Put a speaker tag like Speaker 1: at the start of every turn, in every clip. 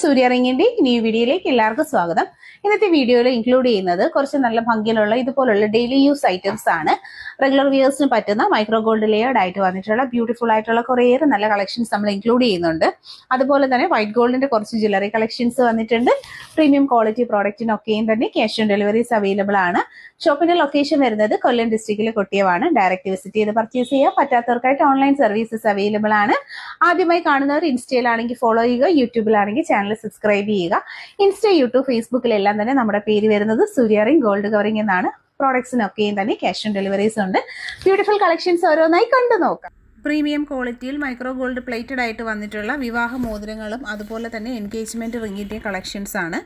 Speaker 1: സൂര്യ റിങ്ങിന്റെ ന്യൂ വീഡിയോയിലേക്ക് എല്ലാവർക്കും സ്വാഗതം. ഇന്നത്തെ വീഡിയോയിൽ ഇൻക്ലൂഡ് ചെയ്യുന്നത് കുറച്ച് നല്ല ഭംഗിയിലുള്ള ഇതുപോലുള്ള ഡെയിലി യൂസ് ഐറ്റംസ് ആണ്. റെഗുലർ വിയേഴ്സിന് പറ്റുന്ന മൈക്രോ ഗോൾഡ് ലെയേർഡ് ആയിട്ട് വന്നിട്ടുള്ള ബ്യൂട്ടിഫുൾ ആയിട്ടുള്ള കുറേയേറെ നല്ല കളക്ഷൻസ് നമ്മൾ ഇൻക്ലൂഡ് ചെയ്യുന്നുണ്ട്. അതുപോലെ തന്നെ വൈറ്റ് ഗോൾഡിന്റെ കുറച്ച് ജ്വല്ലറി കളക്ഷൻസ് വന്നിട്ടുണ്ട്. പ്രീമിയം ക്വാളിറ്റി പ്രോഡക്റ്റിനൊക്കെയും തന്നെ ക്യാഷ് ഓൺ ഡെലിവറീസ് അവൈലബിൾ ആണ്. ഷോപ്പിന്റെ ലൊക്കേഷൻ വരുന്നത് കൊല്ലം ഡിസ്ട്രിക്റ്റിലെ കൊട്ടിയമാണ്. ഡയറക്റ്റ് വിസിറ്റ് ചെയ്ത് പർച്ചേസ് ചെയ്യാം. പറ്റാത്തവർക്കായിട്ട് ഓൺലൈൻ സർവീസസ് അവൈലബിൾ ആണ്. ആദ്യമായി കാണുന്നവർ ഇൻസ്റ്റയിലാണെങ്കിൽ ഫോളോ ചെയ്യുക, യൂട്യൂബിലാണെങ്കിൽ ചാനൽ സബ്സ്ക്രൈബ് ചെയ്യുക. ഇൻസ്റ്റ, യൂട്യൂബ്, ഫേസ്ബുക്കിലെല്ലാം തന്നെ നമ്മുടെ പേര് വരുന്നത് സൂര്യ റിംഗ് ഗോൾഡ് കവറിംഗ് എന്നാണ്. പ്രോഡക്ട്സിനൊക്കെയും തന്നെ ക്യാഷ് ഓൺ ഡെലിവറീസ് ഉണ്ട്. ബ്യൂട്ടിഫുൾ കളക്ഷൻസ് ഓരോന്നായി കണ്ടു നോക്കാം. പ്രീമിയം ക്വാളിറ്റിയിൽ മൈക്രോ ഗോൾഡ് പ്ലേറ്റഡ് ആയിട്ട് വന്നിട്ടുള്ള വിവാഹ മോതിരങ്ങളും അതുപോലെ തന്നെ എൻഗേജ്മെൻറ്റ് റിങ്ങിൻ്റെ കളക്ഷൻസ് ആണ്.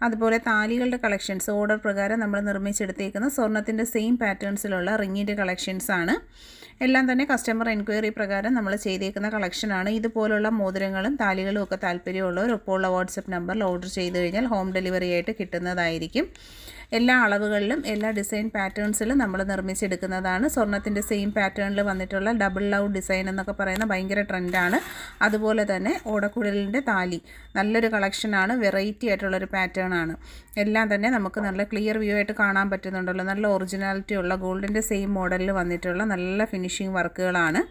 Speaker 1: അതുപോലെ താലികളുടെ കളക്ഷൻസ് ഓർഡർ പ്രകാരം നമ്മൾ നിർമ്മിച്ചെടുത്തേക്കുന്ന സ്വർണ്ണത്തിൻ്റെ സെയിം പാറ്റേൺസിലുള്ള റിങ്ങിൻ്റെ കളക്ഷൻസ് ആണ്. എല്ലാം തന്നെ കസ്റ്റമർ എൻക്വയറി പ്രകാരം നമ്മൾ ചെയ്തേക്കുന്ന കളക്ഷനാണ്. ഇതുപോലുള്ള മോതിരങ്ങളും താലികളും ഒക്കെ താല്പര്യമുള്ളവർ ഒപ്പമുള്ള വാട്സപ്പ് നമ്പറിൽ ഓർഡർ ചെയ്ത് കഴിഞ്ഞാൽ ഹോം ഡെലിവറി ആയിട്ട് കിട്ടുന്നതായിരിക്കും. എല്ലാ അളവുകളിലും എല്ലാ ഡിസൈൻ പാറ്റേൺസിലും നമ്മൾ നിർമ്മിച്ചെടുക്കുന്നതാണ്. സ്വർണ്ണത്തിൻ്റെ സെയിം പാറ്റേണിൽ വന്നിട്ടുള്ള ഡബിൾ ലവ് ഡിസൈൻ എന്നൊക്കെ പറയുന്ന ഭയങ്കര ട്രെൻഡാണ്. അതുപോലെ തന്നെ ഓടക്കുഴലിൻ്റെ താലി നല്ലൊരു കളക്ഷനാണ്. വെറൈറ്റി ആയിട്ടുള്ളൊരു പാറ്റേൺ ആണ്. എല്ലാം തന്നെ നമുക്ക് നല്ല ക്ലിയർ വ്യൂ ആയിട്ട് കാണാൻ പറ്റുന്നുണ്ടല്ലോ. നല്ല ഒറിജിനാലിറ്റി ഉള്ള ഗോൾഡിൻ്റെ സെയിം മോഡലിൽ വന്നിട്ടുള്ള നല്ല ഫിനിഷിംഗ് വർക്കുകളാണ്.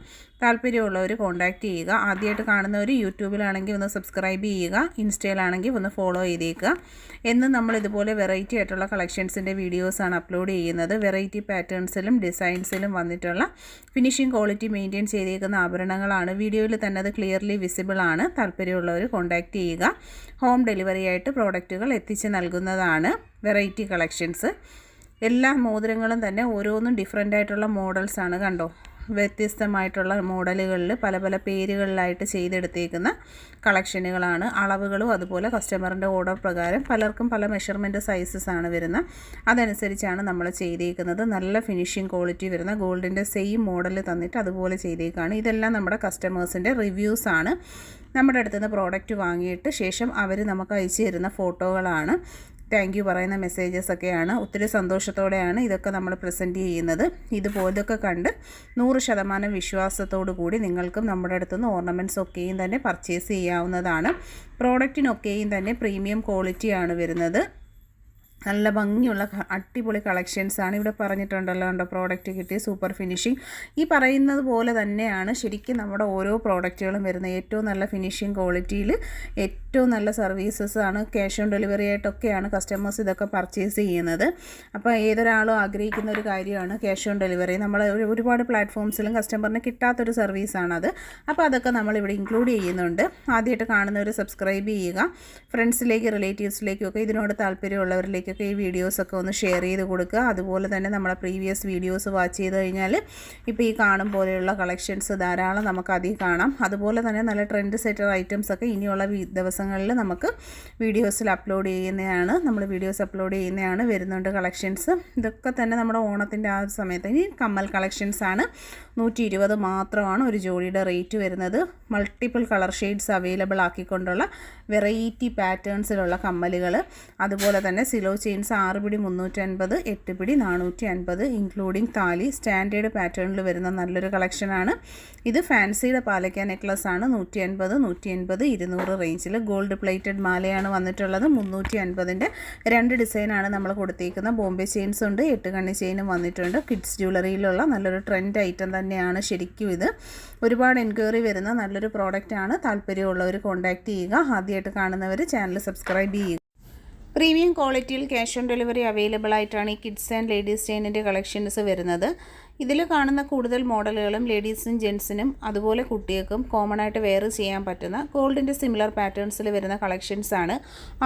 Speaker 1: താല്പര്യമുള്ളവർ കോൺടാക്റ്റ് ചെയ്യുക. ആദ്യമായിട്ട് കാണുന്നവർ യൂട്യൂബിലാണെങ്കിൽ ഒന്ന് സബ്സ്ക്രൈബ് ചെയ്യുക, ഇൻസ്റ്റയിലാണെങ്കിൽ ഒന്ന് ഫോളോ ചെയ്തേക്കുക. എന്നും നമ്മൾ ഇതുപോലെ വെറൈറ്റി ആയിട്ടുള്ള കളക്ഷൻസിൻ്റെ വീഡിയോസാണ് അപ്ലോഡ് ചെയ്യുന്നത്. വെറൈറ്റി പാറ്റേൺസിലും ഡിസൈൻസിലും വന്നിട്ടുള്ള ഫിനിഷിംഗ് ക്വാളിറ്റി മെയിൻറ്റെയിൻ ചെയ്തേക്കുന്ന ആഭരണങ്ങളാണ്. വീഡിയോയിൽ തന്നെ അത് ക്ലിയർലി വിസിബിൾ ആണ്. താല്പര്യമുള്ളവർ കോൺടാക്റ്റ് ചെയ്യുക. ഹോം ഡെലിവറി ആയിട്ട് പ്രോഡക്റ്റുകൾ എത്തിച്ച് നൽകുന്നതാണ്. വെറൈറ്റി കളക്ഷൻസ് എല്ലാ മോതിരങ്ങളും തന്നെ ഓരോന്നും ഡിഫറെൻ്റ് ആയിട്ടുള്ള മോഡൽസാണ്. കണ്ടോ, വ്യത്യസ്തമായിട്ടുള്ള മോഡലുകളിൽ പല പല പേരുകളിലായിട്ട് ചെയ്തെടുത്തേക്കുന്ന കളക്ഷനുകളാണ്. അളവുകളും അതുപോലെ കസ്റ്റമറിൻ്റെ ഓർഡർ പ്രകാരം പലർക്കും പല മെഷർമെൻറ്റ് സൈസസ് ആണ് വരുന്നത്. അതനുസരിച്ചാണ് നമ്മൾ ചെയ്തേക്കുന്നത്. നല്ല ഫിനിഷിംഗ് ക്വാളിറ്റി വരുന്ന ഗോൾഡിൻ്റെ സെയിം മോഡൽ തന്നിട്ട് അതുപോലെ ചെയ്തേക്കാണ്. ഇതെല്ലാം നമ്മുടെ കസ്റ്റമേഴ്സിൻ്റെ റിവ്യൂസ് ആണ്. നമ്മുടെ അടുത്ത് നിന്ന് പ്രോഡക്റ്റ് വാങ്ങിയിട്ട് ശേഷം അവർ നമുക്ക് അയച്ചു തരുന്ന ഫോട്ടോകളാണ്. താങ്ക് യു പറയുന്ന മെസ്സേജസ് ഒക്കെയാണ്. ഒത്തിരി സന്തോഷത്തോടെയാണ് ഇതൊക്കെ നമ്മൾ പ്രസൻറ്റ് ചെയ്യുന്നത്. ഇതുപോലൊക്കെ കണ്ട് 100% വിശ്വാസത്തോടു കൂടി നിങ്ങൾക്കും നമ്മുടെ അടുത്തുനിന്ന് ഓർണമെൻറ്റ്സ് ഒക്കെയും തന്നെ പർച്ചേസ് ചെയ്യാവുന്നതാണ്. പ്രോഡക്റ്റിനൊക്കെയും തന്നെ പ്രീമിയം ക്വാളിറ്റിയാണ് വരുന്നത്. നല്ല ഭംഗിയുള്ള അടിപൊളി കളക്ഷൻസാണ്. ഇവിടെ പറഞ്ഞിട്ടുണ്ടല്ലോ, കണ്ടോ, പ്രോഡക്റ്റ് കിട്ടി സൂപ്പർ ഫിനിഷിംഗ്. ഈ പറയുന്നത് പോലെ തന്നെയാണ് ശരിക്കും നമ്മുടെ ഓരോ പ്രോഡക്റ്റുകളും വരുന്നത്. ഏറ്റവും നല്ല ഫിനിഷിംഗ് ക്വാളിറ്റിയിൽ ഏറ്റവും നല്ല സർവീസസ് ആണ്. ക്യാഷ് ഓൺ ഡെലിവറി ആയിട്ടൊക്കെയാണ് കസ്റ്റമേഴ്സ് ഇതൊക്കെ പർച്ചേസ് ചെയ്യുന്നത്. അപ്പോൾ ഏതൊരാളും ആഗ്രഹിക്കുന്ന ഒരു കാര്യമാണ് ക്യാഷ് ഓൺ ഡെലിവറി. നമ്മൾ ഒരുപാട് പ്ലാറ്റ്ഫോംസിലും കസ്റ്റമറിന് കിട്ടാത്തൊരു സർവീസാണത്. അപ്പോൾ അതൊക്കെ നമ്മളിവിടെ ഇൻക്ലൂഡ് ചെയ്യുന്നുണ്ട്. ആദ്യമായിട്ട് കാണുന്നവർ സബ്സ്ക്രൈബ് ചെയ്യുക. ഫ്രണ്ട്സിലേക്ക് റിലേറ്റീവ്സിലേക്കും ഒക്കെ ഇതിനോട് താല്പര്യമുള്ളവരിലേക്ക് ഈ വീഡിയോസൊക്കെ ഒന്ന് ഷെയർ ചെയ്ത് കൊടുക്കുക. അതുപോലെ തന്നെ നമ്മളെ പ്രീവിയസ് വീഡിയോസ് വാച്ച് ചെയ്ത് കഴിഞ്ഞാൽ ഇപ്പോൾ ഈ കാണും പോലെയുള്ള കളക്ഷൻസ് ധാരാളം നമുക്ക് അതിൽ കാണാം. അതുപോലെ തന്നെ നല്ല ട്രെൻഡ് സെറ്റർ ഐറ്റംസൊക്കെ ഇനിയുള്ള ദിവസങ്ങളിൽ നമുക്ക് വീഡിയോസിൽ അപ്ലോഡ് ചെയ്യുന്നതാണ്. നമ്മൾ വീഡിയോസ് അപ്ലോഡ് ചെയ്യുന്നതാണ്. വരുന്നുണ്ട് കളക്ഷൻസ്. ഇതൊക്കെ തന്നെ നമ്മുടെ ഓണത്തിൻ്റെ ആ സമയത്ത് ഇനി കമ്മൽ കളക്ഷൻസാണ്. 120 മാത്രമാണ് ഒരു ജോഡിയുടെ റേറ്റ് വരുന്നത്. മൾട്ടിപ്പിൾ കളർ ഷെയ്ഡ്സ് അവൈലബിൾ ആക്കിക്കൊണ്ടുള്ള വെറൈറ്റി പാറ്റേൺസിലുള്ള കമ്മലുകൾ. അതുപോലെ തന്നെ സിലോ ചെയിൻസ് 6 പിടി 350, 8 പിടി 450 ഇൻക്ലൂഡിങ് താലി. സ്റ്റാൻഡേർഡ് പാറ്റേണിൽ വരുന്ന നല്ലൊരു കളക്ഷനാണ്. ഇത് ഫാൻസിയുടെ പാലക്ക നെക്ലസ് ആണ്. 150, 180, 200 റേഞ്ചിൽ ഗോൾഡ് പ്ലേറ്റഡ് മാലയാണ് വന്നിട്ടുള്ളത്. 350ൻ്റെ 2 ഡിസൈനാണ് നമ്മൾ കൊടുത്തേക്കുന്നത്. ബോംബെ ചെയിൻസ് ഉണ്ട്, 8 കണ്ണി ചെയിനും വന്നിട്ടുണ്ട്. കിഡ്സ് ജ്വല്ലറിയിലുള്ള നല്ലൊരു ട്രെൻഡ് ഐറ്റം തന്നെയാണ് ശരിക്കും ഇത്. ഒരുപാട് എൻക്വയറി വരുന്ന നല്ലൊരു പ്രോഡക്റ്റാണ്. താല്പര്യമുള്ളവർ കോൺടാക്റ്റ് ചെയ്യുക. ആദ്യമായിട്ട് കാണുന്നവർ ചാനൽ സബ്സ്ക്രൈബ് ചെയ്യുക. പ്രീമിയം ക്വാളിറ്റിയിൽ ക്യാഷ് ഓൺ ഡെലിവറി അവൈലബിൾ ആയിട്ടാണ് ഈ കിഡ്സ് ആൻഡ് ലേഡീസ് ചെയിനിൻ്റെ കളക്ഷൻസ് വരുന്നത്. ഇതിൽ കാണുന്ന കൂടുതൽ മോഡലുകളും ലേഡീസിനും ജെൻസിനും അതുപോലെ കുട്ടികൾക്കും കോമൺ ആയിട്ട് വെയർ ചെയ്യാൻ പറ്റുന്ന ഗോൾഡിൻ്റെ സിമിലർ പാറ്റേൺസിൽ വരുന്ന കളക്ഷൻസാണ്.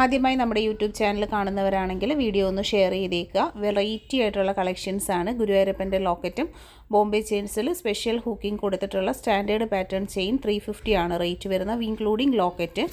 Speaker 1: ആദ്യമായി നമ്മുടെ യൂട്യൂബ് ചാനൽ കാണുന്നവരാണെങ്കിൽ വീഡിയോ ഒന്ന് ഷെയർ ചെയ്തേക്കുക. വെറൈറ്റി ആയിട്ടുള്ള കളക്ഷൻസാണ്. ഗുരുവായൂരപ്പൻ്റെ ലോക്കറ്റും ബോംബെ ചെയിൻസിൽ സ്പെഷ്യൽ ഹൂക്കിംഗ് കൊടുത്തിട്ടുള്ള സ്റ്റാൻഡേർഡ് പാറ്റേൺ ചെയിൻ 350 ആണ് റേറ്റ് വരുന്നത്, ഇൻക്ലൂഡിങ് ലോക്കറ്റ്.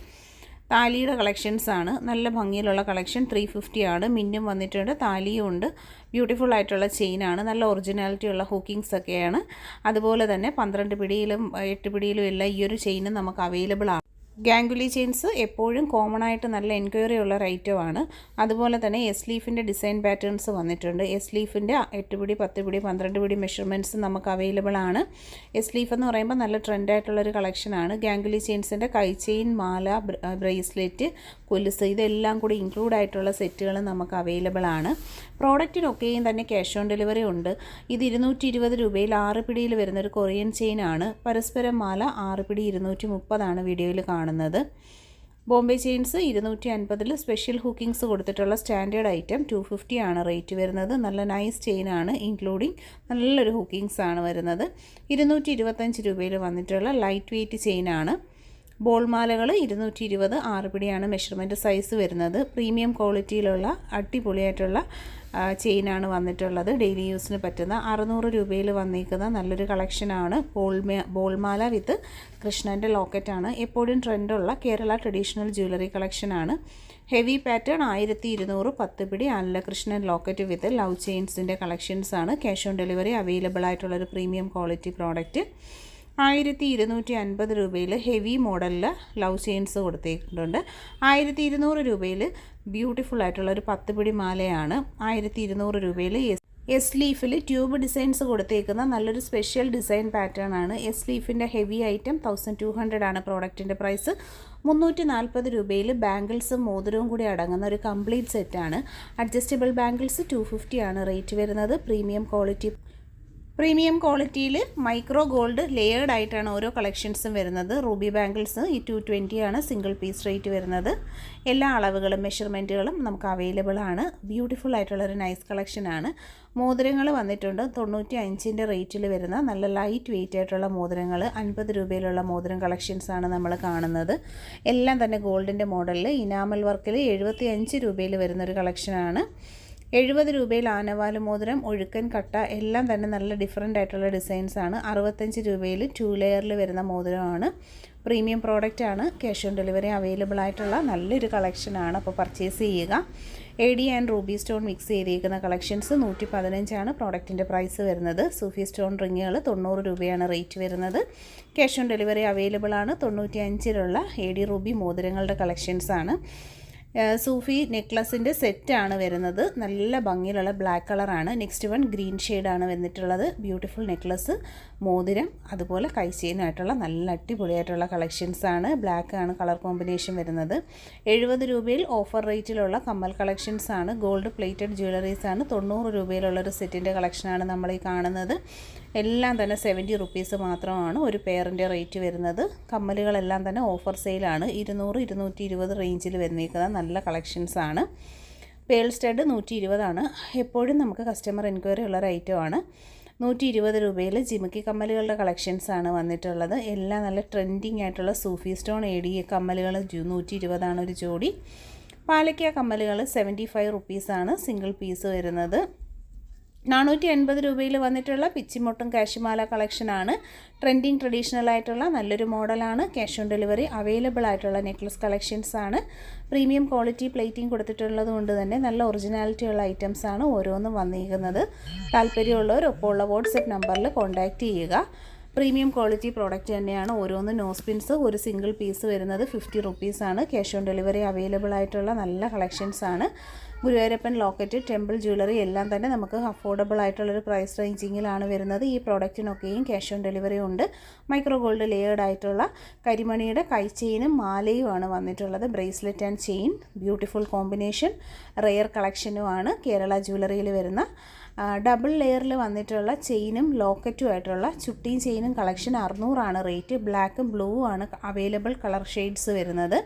Speaker 1: താലിയുടെ കളക്ഷൻസാണ്. നല്ല ഭംഗിയിലുള്ള കളക്ഷൻ 350 ആണ്. മിന്നും വന്നിട്ടുണ്ട്, താലിയും ഉണ്ട്. ബ്യൂട്ടിഫുൾ ആയിട്ടുള്ള ചെയിനാണ്. നല്ല ഒറിജിനാലിറ്റി ഉള്ള ഹൂക്കിങ്സ് ഒക്കെയാണ്. അതുപോലെ തന്നെ 12 പിടിയിലും 8 പിടിയിലും എല്ലാം ഈ ഒരു ചെയിനും നമുക്ക് അവൈലബിൾ ആണ്. ഗാംഗുലി ചെയിൻസ് എപ്പോഴും കോമൺ ആയിട്ട് നല്ല എൻക്വയറി ഉള്ള ഒരു ഐറ്റമാണ്. അതുപോലെ തന്നെ എസ് ലീഫിൻ്റെ ഡിസൈൻ പാറ്റേൺസ് വന്നിട്ടുണ്ട്. എസ് ലീഫിൻ്റെ 8 പിടി 10 പിടി 12 പിടി മെഷർമെൻറ്റ്സ് നമുക്ക് അവൈലബിൾ ആണ്. എസ് ലീഫ് എന്ന് പറയുമ്പോൾ നല്ല ട്രെൻഡായിട്ടുള്ളൊരു കളക്ഷനാണ്. ഗാംഗുലി ചെയിൻസിൻ്റെ കൈ ചെയിൻ, മാല, ബ്രേസ്ലെറ്റ്, കൊലുസ് ഇതെല്ലാം കൂടി ഇൻക്ലൂഡ് ആയിട്ടുള്ള സെറ്റുകൾ നമുക്ക് അവൈലബിൾ ആണ്. പ്രോഡക്റ്റിനൊക്കെയും തന്നെ ക്യാഷ് ഓൺ ഡെലിവറി ഉണ്ട്. ഇത് 220 രൂപയിൽ 6 പിടിയിൽ വരുന്നൊരു കൊറിയൻ ചെയിനാണ്. പരസ്പരം മാല 6 പിടി 230 വീഡിയോയിൽ കാണുന്നത്. ബോംബെ ചെയിൻസ് 250 സ്പെഷ്യൽ ഹുക്കിങ്സ് കൊടുത്തിട്ടുള്ള സ്റ്റാൻഡേർഡ് ഐറ്റം 250 ആണ് റേറ്റ് വരുന്നത്. നല്ല നൈസ് ചെയിനാണ്, ഇൻക്ലൂഡിങ് നല്ലൊരു ഹുക്കിങ്സ് ആണ് വരുന്നത്. 225 രൂപയിൽ വന്നിട്ടുള്ള ലൈറ്റ് വെയ്റ്റ് ചെയിനാണ്. ബോൾമാലകൾ 220 6 പിടിയാണ് മെഷർമെൻറ്റ് സൈസ് വരുന്നത്. പ്രീമിയം ക്വാളിറ്റിയിലുള്ള അടിപൊളിയായിട്ടുള്ള ചെയിനാണ് വന്നിട്ടുള്ളത്. ഡെയിലി യൂസിന് പറ്റുന്ന 600 രൂപയിൽ വന്നിരിക്കുന്ന നല്ലൊരു കളക്ഷനാണ്. ബോൾമാല വിത്ത് കൃഷ്ണൻ്റെ ലോക്കറ്റാണ്. എപ്പോഴും ട്രെൻഡുള്ള കേരള ട്രഡീഷണൽ ജ്വല്ലറി കളക്ഷനാണ്. ഹെവി പാറ്റേൺ 1200 10 പിടി നല്ല കൃഷ്ണൻ ലോക്കറ്റ് വിത്ത് ലവ് ചെയിൻസിൻ്റെ കളക്ഷൻസാണ്. ക്യാഷ് ഓൺ ഡെലിവറി അവൈലബിൾ ആയിട്ടുള്ളൊരു പ്രീമിയം ക്വാളിറ്റി പ്രോഡക്റ്റ്. 1250 രൂപയിൽ ഹെവി മോഡലിൽ ലവ് ചെയിൻസ് കൊടുത്തിട്ടുണ്ട്. 1200 രൂപയിൽ ബ്യൂട്ടിഫുൾ ആയിട്ടുള്ളൊരു 10 പിടി മാലയാണ്. 1200 രൂപയിൽ എസ് ലീഫിൽ ട്യൂബ് ഡിസൈൻസ് കൊടുത്തേക്കുന്ന നല്ലൊരു സ്പെഷ്യൽ ഡിസൈൻ പാറ്റേൺ ആണ്. എസ് ലീഫിൻ്റെ ഹെവി ഐറ്റം 1200 ആണ് പ്രോഡക്റ്റിൻ്റെ പ്രൈസ്. 340 രൂപയിൽ ബാംഗിൾസും മോതിരവും കൂടി അടങ്ങുന്ന ഒരു കംപ്ലീറ്റ് സെറ്റാണ്. അഡ്ജസ്റ്റബിൾ ബാംഗിൾസ് 250 ആണ് റേറ്റ് വരുന്നത്. പ്രീമിയം ക്വാളിറ്റിയിൽ മൈക്രോ ഗോൾഡ് ലെയേർഡ് ആയിട്ടാണ് ഓരോ കളക്ഷൻസും വരുന്നത്. റൂബി ബാംഗിൾസ് 220 ആണ് സിംഗിൾ പീസ് റേറ്റ് വരുന്നത്. എല്ലാ അളവുകളും മെഷർമെൻറ്റുകളും നമുക്ക് അവൈലബിൾ ആണ്. ബ്യൂട്ടിഫുൾ ആയിട്ടുള്ളൊരു നൈസ് കളക്ഷനാണ്. മോതിരങ്ങൾ വന്നിട്ടുണ്ട് 95 റേറ്റിൽ വരുന്ന നല്ല ലൈറ്റ് വെയിറ്റ് ആയിട്ടുള്ള മോതിരങ്ങൾ. 50 രൂപയിലുള്ള മോതിരം കളക്ഷൻസാണ് നമ്മൾ കാണുന്നത്. എല്ലാം തന്നെ ഗോൾഡിൻ്റെ മോഡലിൽ ഇനാമൽ വർക്കിൽ 75 രൂപയിൽ വരുന്നൊരു കളക്ഷനാണ്. 70 രൂപയിൽ ആനവാല് മോതിരം, ഒഴുക്കൻ കട്ട എല്ലാം തന്നെ നല്ല ഡിഫറെൻ്റ് ആയിട്ടുള്ള ഡിസൈൻസാണ്. 65 രൂപയിൽ 2 ലെയറിൽ വരുന്ന മോതിരമാണ്. പ്രീമിയം പ്രോഡക്റ്റാണ്. ക്യാഷ് ഓൺ ഡെലിവറി അവൈലബിൾ ആയിട്ടുള്ള നല്ലൊരു കളക്ഷനാണ്. അപ്പോൾ പർച്ചേസ് ചെയ്യുക. AD and Ruby stone mix ചെയ്തിരിക്കുന്ന കളക്ഷൻസ് 115 ആണ് പ്രോഡക്റ്റിൻ്റെ പ്രൈസ് വരുന്നത്. സൂഫി സ്റ്റോൺ റിങ്ങുകൾ 90 രൂപയാണ് റേറ്റ് വരുന്നത്. ക്യാഷ് ഓൺ ഡെലിവറി അവൈലബിൾ ആണ്. 95 AD റൂബി മോതിരങ്ങളുടെ കളക്ഷൻസാണ്. സൂഫി നെക്ലസിൻ്റെ സെറ്റാണ് വരുന്നത്. നല്ല ഭംഗിയിലുള്ള ബ്ലാക്ക് കളറാണ്. നെക്സ്റ്റ് വൺ ഗ്രീൻ ഷെയ്ഡാണ് വന്നിട്ടുള്ളത്. ബ്യൂട്ടിഫുൾ നെക്ലസ്, മോതിരം, അതുപോലെ കൈ ചെയിനായിട്ടുള്ള നല്ല അടിപൊളിയായിട്ടുള്ള കളക്ഷൻസാണ്. ബ്ലാക്ക് ആണ് കളർ കോമ്പിനേഷൻ വരുന്നത്. 70 രൂപയിൽ ഓഫർ റേറ്റിലുള്ള കമ്മൽ കളക്ഷൻസാണ്. Gold plated ജ്വല്ലറീസാണ്. 90 രൂപയിലുള്ളൊരു സെറ്റിൻ്റെ കളക്ഷനാണ് നമ്മൾ ഈ കാണുന്നത്. എല്ലാം തന്നെ 70 റുപ്പീസ് മാത്രമാണ് ഒരു പെയറിൻ്റെ റേറ്റ് വരുന്നത്. കമ്മലുകളെല്ലാം തന്നെ ഓഫർ സെയിലാണ്. 200 220 റേഞ്ചിൽ വന്നിരിക്കുന്ന നല്ല കളക്ഷൻസാണ്. പേൾ സ്റ്റഡ് 120 ആണ്. എപ്പോഴും നമുക്ക് കസ്റ്റമർ എൻക്വയറി ഉള്ളൊരു ഐറ്റമാണ്. 120 രൂപയിൽ ജിമിക്കി കമ്മലുകളുടെ കളക്ഷൻസാണ് വന്നിട്ടുള്ളത്. എല്ലാം നല്ല ട്രെൻഡിങ് ആയിട്ടുള്ള സൂഫി സ്റ്റോൺ AD കമ്മലുകൾ 120 ആണ് ഒരു ജോഡി. പാലക്ക കമ്മലുകൾ 75 റുപ്പീസാണ് സിംഗിൾ പീസ് വരുന്നത്. 480 രൂപയിൽ വന്നിട്ടുള്ള പിച്ചിമൊട്ടും കാശിമാല കളക്ഷനാണ്. ട്രെൻഡിങ് ട്രഡീഷണൽ ആയിട്ടുള്ള നല്ലൊരു മോഡലാണ്. ക്യാഷ് ഓൺ ഡെലിവറി അവൈലബിൾ ആയിട്ടുള്ള നെക്ലസ് കളക്ഷൻസാണ്. പ്രീമിയം ക്വാളിറ്റി പ്ലേറ്റിംഗ് കൊടുത്തിട്ടുള്ളത് കൊണ്ട് തന്നെ നല്ല ഒറിജിനാലിറ്റി ഉള്ള ഐറ്റംസാണ് ഓരോന്നും വന്നിരിക്കുന്നത്. താല്പര്യമുള്ളവർ ഒപ്പമുള്ള വാട്സപ്പ് നമ്പറിൽ കോൺടാക്റ്റ് ചെയ്യുക. പ്രീമിയം ക്വാളിറ്റി പ്രോഡക്റ്റ് തന്നെയാണ് ഓരോന്നും. നോസ്പിൻസ് ഒരു സിംഗിൾ പീസ് വരുന്നത് 50 റുപ്പീസാണ്. ക്യാഷ് ഓൺ ഡെലിവറി അവൈലബിൾ ആയിട്ടുള്ള നല്ല കളക്ഷൻസാണ്. ഗുരുവായൂരപ്പൻ ലോക്കറ്റ്, ടെമ്പിൾ ജ്വല്ലറി എല്ലാം തന്നെ നമുക്ക് അഫോർഡബിൾ ആയിട്ടുള്ളൊരു പ്രൈസ് റേഞ്ചിങ്ങിലാണ് വരുന്നത്. ഈ പ്രോഡക്റ്റിനൊക്കെയും ക്യാഷ് ഓൺ ഡെലിവറി ഉണ്ട്. മൈക്രോ ഗോൾഡ് ലെയേർഡ് ആയിട്ടുള്ള കരിമണിയുടെ കൈ ചെയിനും മാലയുമാണ് വന്നിട്ടുള്ളത്. Bracelet and chain beautiful combination. Rare കളക്ഷനുമാണ്. കേരള ജ്വല്ലറിയിൽ വരുന്ന ഡബിൾ ലെയറിൽ വന്നിട്ടുള്ള ചെയിനും ലോക്കറ്റും ആയിട്ടുള്ള ചുട്ടിയും ചെയിനും കളക്ഷൻ 600 ആണ് റേറ്റ്. ബ്ലാക്കും ബ്ലൂ ആണ് അവൈലബിൾ കളർ ഷെയ്ഡ്സ് വരുന്നത്.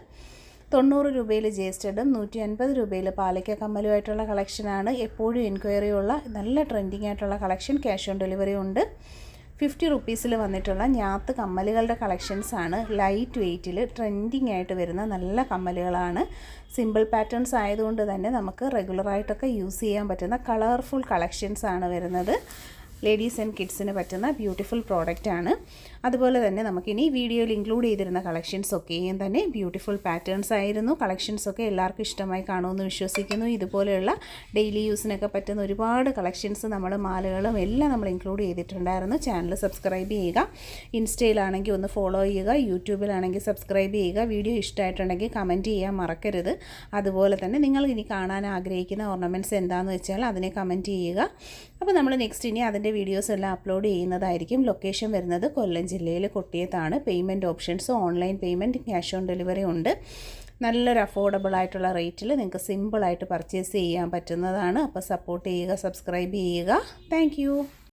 Speaker 1: 90 രൂപയിൽ സ്റ്റഡും 150 രൂപയിൽ പാലക്ക കമ്മലുമായിട്ടുള്ള കളക്ഷനാണ്. എപ്പോഴും എൻക്വയറി ഉള്ള നല്ല ട്രെൻഡിങ് ആയിട്ടുള്ള കളക്ഷൻ. ക്യാഷ് ഓൺ ഡെലിവറി ഉണ്ട്. 50 റുപ്പീസിൽ വന്നിട്ടുള്ള ഞാത്ത് കമ്മലുകളുടെ കളക്ഷൻസാണ്. ലൈറ്റ് വെയ്റ്റിൽ ട്രെൻഡിങ് ആയിട്ട് വരുന്ന നല്ല കമ്മലുകളാണ്. സിമ്പിൾ പാറ്റേൺസ് ആയതുകൊണ്ട് തന്നെ നമുക്ക് റെഗുലറായിട്ടൊക്കെ യൂസ് ചെയ്യാൻ പറ്റുന്ന കളർഫുൾ കളക്ഷൻസാണ് വരുന്നത്. ലേഡീസ് ആൻഡ് കിഡ്സിന് പറ്റുന്ന ബ്യൂട്ടിഫുൾ പ്രോഡക്റ്റാണ്. അതുപോലെ തന്നെ നമുക്കിനി വീഡിയോയിൽ ഇൻക്ലൂഡ് ചെയ്തിരുന്ന കളക്ഷൻസ് ഒക്കെയും തന്നെ ബ്യൂട്ടിഫുൾ പാറ്റേൺസ് ആയിരുന്നു. കളക്ഷൻസൊക്കെ എല്ലാവർക്കും ഇഷ്ടമായി കാണുമെന്ന് വിശ്വസിക്കുന്നു. ഇതുപോലെയുള്ള ഡെയിലി യൂസിനൊക്കെ പറ്റുന്ന ഒരുപാട് കളക്ഷൻസ് നമ്മൾ മാലകളും എല്ലാം നമ്മൾ ഇൻക്ലൂഡ് ചെയ്തിട്ടുണ്ടായിരുന്നു. ചാനൽ സബ്സ്ക്രൈബ് ചെയ്യുക, ഇൻസ്റ്റയിലാണെങ്കിൽ ഒന്ന് ഫോളോ ചെയ്യുക, യൂട്യൂബിലാണെങ്കിൽ സബ്സ്ക്രൈബ് ചെയ്യുക. വീഡിയോ ഇഷ്ടമായിട്ടുണ്ടെങ്കിൽ കമൻറ്റ് ചെയ്യാൻ മറക്കരുത്. അതുപോലെ തന്നെ നിങ്ങൾ ഇനി കാണാൻ ആഗ്രഹിക്കുന്ന ഓർണമെൻറ്റ്സ് എന്താണെന്ന് വെച്ചാൽ അതിനെ കമൻറ്റ് ചെയ്യുക. അപ്പോൾ നമ്മൾ നെക്സ്റ്റ് ഇനി അതിൻ്റെ വീഡിയോസ് എല്ലാം അപ്ലോഡ് ചെയ്യുന്നതായിരിക്കും. ലൊക്കേഷൻ വരുന്നത് കൊല്ലം ജില്ലയിൽ കൊട്ടിയത്താണ്. Payment options online payment, cash on delivery ഉണ്ട്. നല്ലൊരു അഫോർഡബിൾ ആയിട്ടുള്ള റേറ്റിൽ നിങ്ങൾക്ക് സിമ്പിളായിട്ട് പർച്ചേസ് ചെയ്യാൻ പറ്റുന്നതാണ്. അപ്പോൾ സപ്പോർട്ട് ചെയ്യുക, സബ്സ്ക്രൈബ് ചെയ്യുക. താങ്ക്